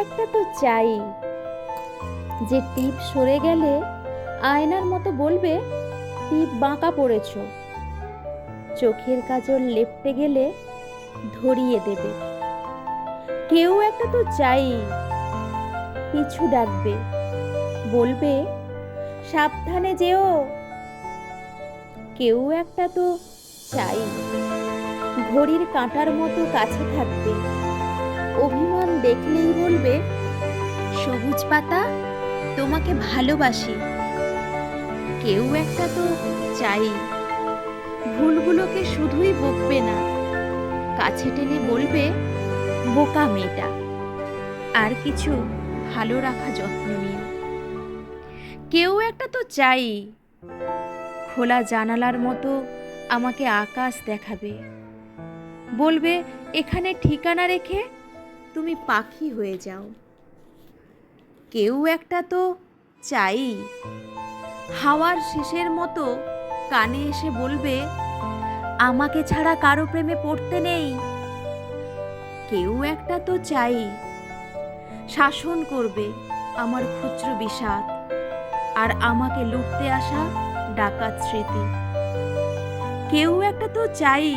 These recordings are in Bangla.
একটা তো চাই যে টিপ সরে গেলে আয়নার মতো বলবে টিপ বাঁকা পড়েছ। চোখের কাজল লেপটে গেলে ধরিয়ে দেবে। কেউ একটা তো চাই পিছু ডাকবে, বলবে সাবধানে যেও। কেউ একটা তো চাই ঘড়ির কাঁটার মতো কাছে থাকবে, অভিমান দেখলেই বলবে সবুজ পাতা তোমাকে ভালোবাসি। কেউ একটা তো চাই ভুলগুলোকে শুধুই বকবে না, কাছে টেনে বলবে বোকা মেয়েটা, আর কিছু ভালো রাখা যত্ন নিও। কেউ একটা তো চাই খোলা জানালার মতো আমাকে আকাশ দেখাবে, বলবে এখানে ঠিকানা রেখে তুমি পাখি হয়ে যাও। কেউ একটা তো চাই হাওয়ার শেষের মতো কানে এসে বলবে আমাকে ছাড়া কারো প্রেমে পড়তে নেই। কেউ একটা তো চাই শাসন করবে আমার ক্ষুদ্র বিষাদ আর আমাকে লুটতে আসা ডাকাত স্মৃতি। কেউ একটা তো চাই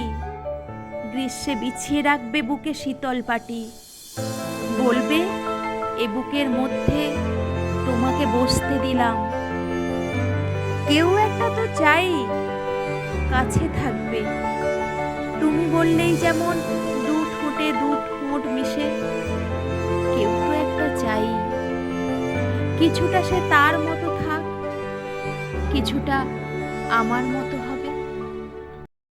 গ্রীষ্মে বিছিয়ে রাখবে বুকে শীতল পাটি, বলবে এ বুকের মধ্যে তোমাকে বসতে দিলাম। কেউ একটা তো চাই কাছে থাকবে, তুমি বললেই যেমন দু ঠোঁটে দু ঠোঁট মিশে। কেউ তো একটা চাই কিছুটা সে তার মতো থাক, কিছুটা আমার মতো